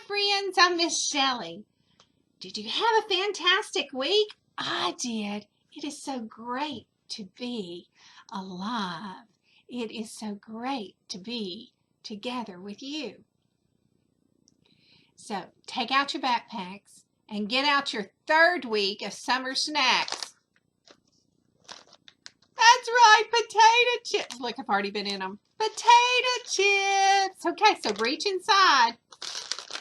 friends. I'm Miss Shelley. Did you have a fantastic week? I did. It is so great to be alive. It is so great to be together with you. So take out your backpacks and get out your third week of summer snacks. That's right, potato chips. Look, I've already been in them. Potato chips. Okay, so reach inside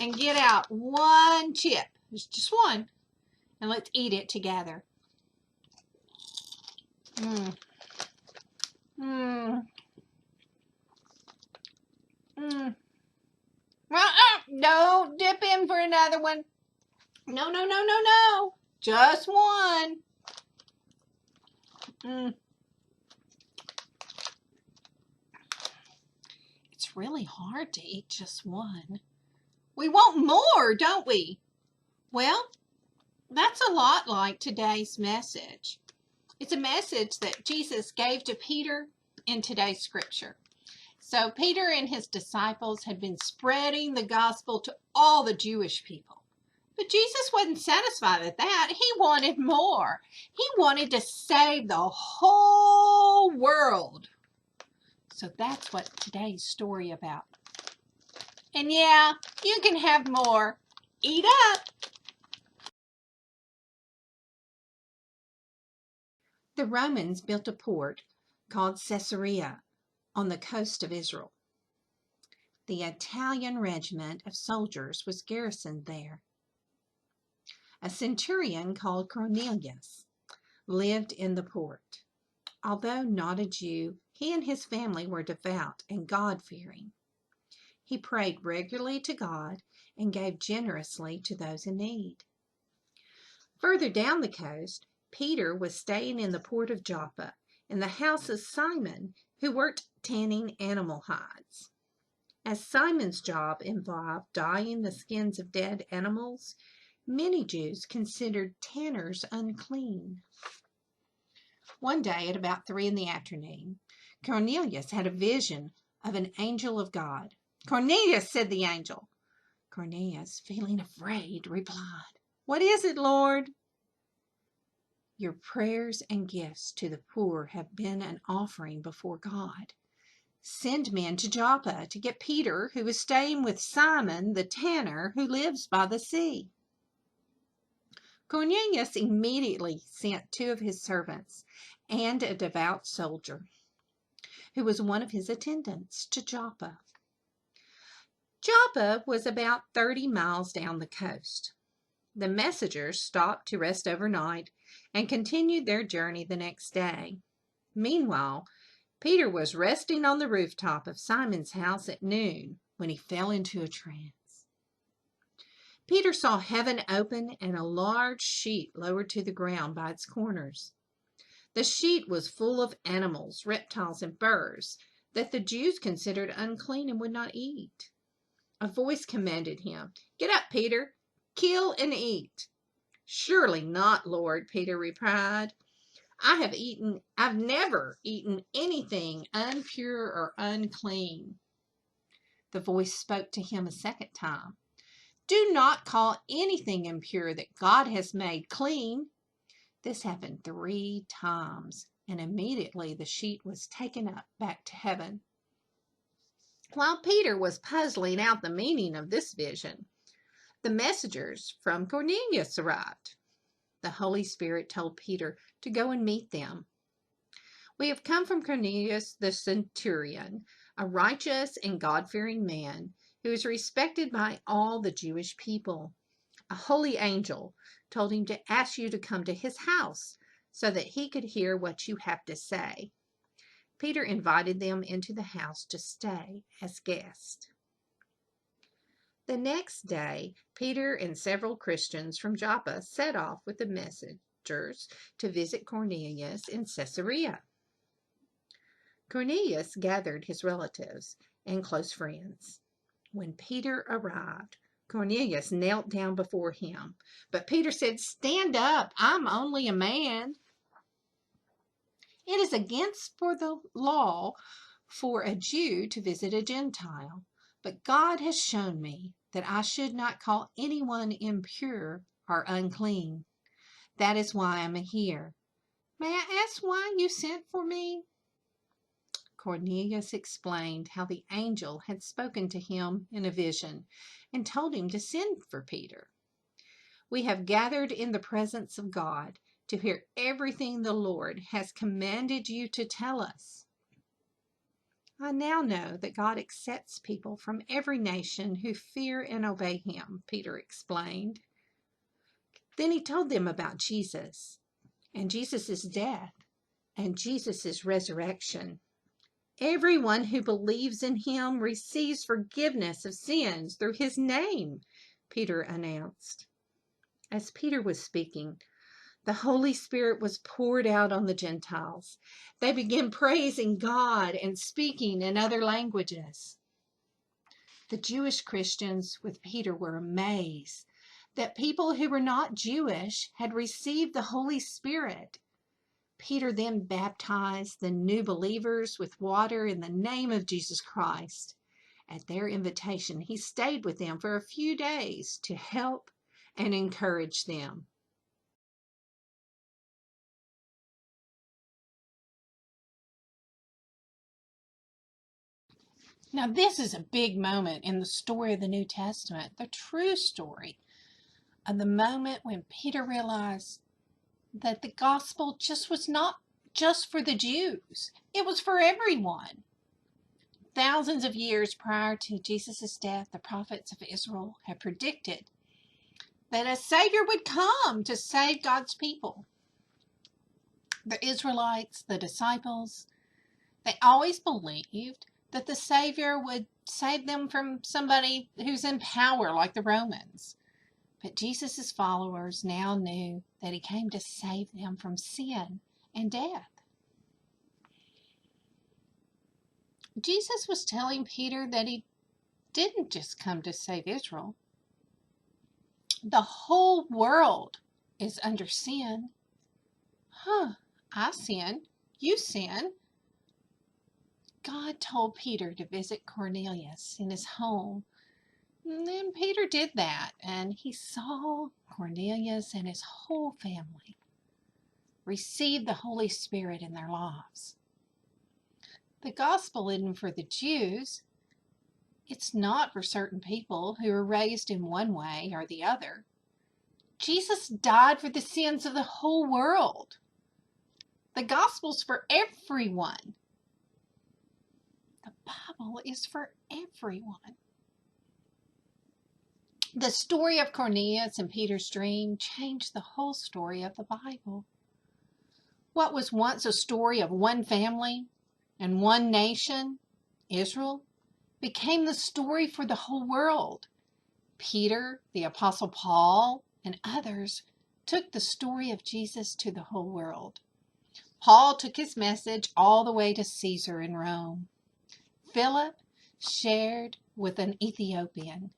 and get out one chip. There's just one. And let's eat it together. Mmm. Mmm. Mmm. No, dip in for another one. No, no, no, no, no. Just one. Mmm. It's really hard to eat just one. We want more, don't we? Well, that's a lot like today's message. It's a message that Jesus gave to Peter in today's scripture. So Peter and his disciples had been spreading the gospel to all the Jewish people. But Jesus wasn't satisfied with that. He wanted more. He wanted to save the whole world. So that's what today's story about. And yeah, you can have more. Eat up. The Romans built a port called Caesarea on the coast of Israel. The Italian regiment of soldiers was garrisoned there. A centurion called Cornelius lived in the port. Although not a Jew, he and his family were devout and God-fearing. He prayed regularly to God and gave generously to those in need. Further down the coast, Peter was staying in the port of Joppa in the house of Simon, who worked tanning animal hides. As Simon's job involved dyeing the skins of dead animals, many Jews considered tanners unclean. One day at about 3 p.m, Cornelius had a vision of an angel of God. "Cornelius," said the angel. Cornelius, feeling afraid, replied, "What is it, Lord?" "Your prayers and gifts to the poor have been an offering before God. Send men to Joppa to get Peter, who is staying with Simon the tanner, who lives by the sea." Cornelius immediately sent 2 of his servants and a devout soldier, who was one of his attendants, to Joppa. Joppa was about 30 miles down the coast. The messengers stopped to rest overnight and continued their journey the next day. Meanwhile, Peter was resting on the rooftop of Simon's house at noon when he fell into a trance. Peter saw heaven open and a large sheet lowered to the ground by its corners. The sheet was full of animals, reptiles, and birds that the Jews considered unclean and would not eat. A voice commanded him, "Get up, Peter, kill and eat." "Surely not, Lord," Peter replied. I've never eaten anything impure or unclean." The voice spoke to him a second time. "Do not call anything impure that God has made clean." This happened 3 times, and immediately the sheet was taken up back to heaven. While Peter was puzzling out the meaning of this vision, the messengers from Cornelius arrived. The Holy Spirit told Peter to go and meet them. "We have come from Cornelius the centurion, a righteous and God-fearing man who is respected by all the Jewish people. A holy angel told him to ask you to come to his house so that he could hear what you have to say." Peter invited them into the house to stay as guests. The next day, Peter and several Christians from Joppa set off with the messengers to visit Cornelius in Caesarea. Cornelius gathered his relatives and close friends. When Peter arrived, Cornelius knelt down before him, but Peter said, "Stand up, I'm only a man." "It is against the law for a Jew to visit a Gentile, but God has shown me that I should not call anyone impure or unclean. That is why I am here. May I ask why you sent for me?" Cornelius explained how the angel had spoken to him in a vision and told him to send for Peter. "We have gathered in the presence of God to hear everything the Lord has commanded you to tell us." "I now know that God accepts people from every nation who fear and obey him," Peter explained. Then he told them about Jesus and Jesus' death and Jesus' resurrection. "Everyone who believes in him receives forgiveness of sins through his name," Peter announced. As Peter was speaking, the Holy Spirit was poured out on the Gentiles. They began praising God and speaking in other languages. The Jewish Christians with Peter were amazed that people who were not Jewish had received the Holy Spirit. Peter then baptized the new believers with water in the name of Jesus Christ. At their invitation, he stayed with them for a few days to help and encourage them. Now, this is a big moment in the story of the New Testament, the true story of the moment when Peter realized that the gospel was not just for the Jews. It was for everyone. Thousands of years prior to Jesus' death, the prophets of Israel had predicted that a Savior would come to save God's people. The Israelites, the disciples, they always believed that the Savior would save them from somebody who's in power like the Romans. But Jesus' followers now knew that he came to save them from sin and death. Jesus was telling Peter that he didn't just come to save Israel. The whole world is under sin. I sin. You sin. God told Peter to visit Cornelius in his home. And then Peter did that, and he saw Cornelius and his whole family receive the Holy Spirit in their lives. The gospel isn't for the Jews. It's not for certain people who are raised in one way or the other. Jesus died for the sins of the whole world. The gospel's for everyone. The Bible is for everyone. The story of Cornelius and Peter's dream changed the whole story of the Bible. What was once a story of one family and one nation, Israel, became the story for the whole world. Peter, the Apostle Paul, and others took the story of Jesus to the whole world. Paul took his message all the way to Caesar in Rome. Philip shared with an Ethiopian.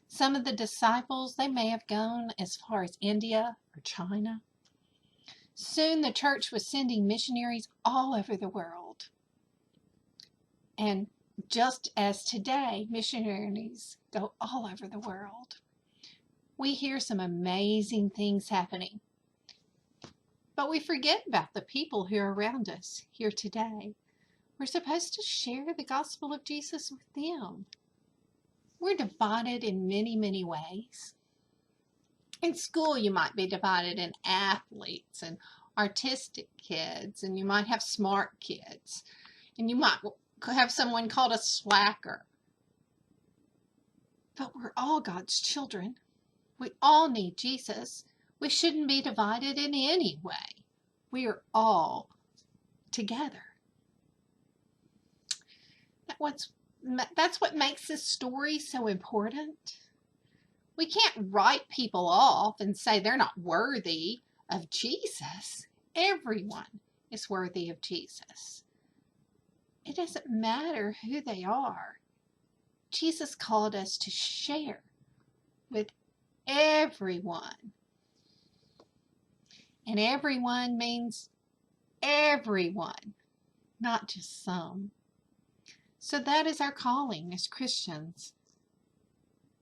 Some of the disciples, they may have gone as far as India or China. Soon the church was sending missionaries all over the world. And just as today, missionaries go all over the world. We hear some amazing things happening. But we forget about the people who are around us here today. We're supposed to share the gospel of Jesus with them. We're divided in many, many ways. In school, you might be divided in athletes and artistic kids, and you might have smart kids, and you might have someone called a slacker. But we're all God's children. We all need Jesus. We shouldn't be divided in any way. We are all together. That's what makes this story so important. We can't write people off and say they're not worthy of Jesus. Everyone is worthy of Jesus. It doesn't matter who they are. Jesus called us to share with everyone. And everyone means everyone, not just some. So that is our calling as Christians.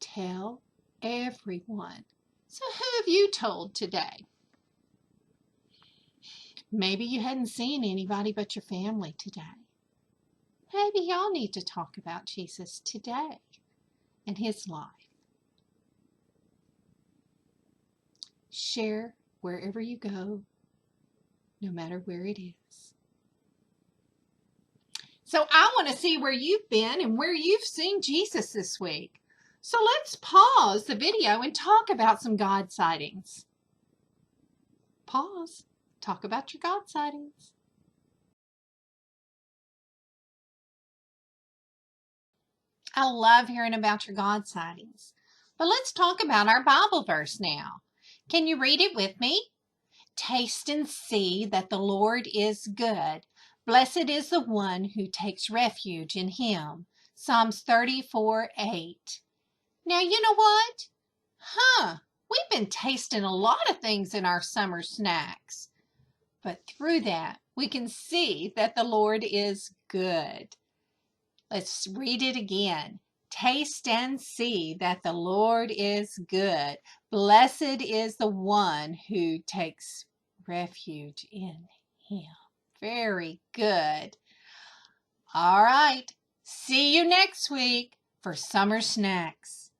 Tell everyone. So who have you told today? Maybe you hadn't seen anybody but your family today. Maybe y'all need to talk about Jesus today and his life. Share wherever you go, no matter where it is. So I want to see where you've been and where you've seen Jesus this week. So let's pause the video and talk about some God sightings. Pause. Talk about your God sightings. I love hearing about your God sightings. But let's talk about our Bible verse now. Can you read it with me? Taste and see that the Lord is good. Blessed is the one who takes refuge in him. Psalms 34:8. Now, you know what? We've been tasting a lot of things in our summer snacks. But through that, we can see that the Lord is good. Let's read it again. Taste and see that the Lord is good. Blessed is the one who takes refuge in him. Very good. All right. See you next week for Summer Snacks.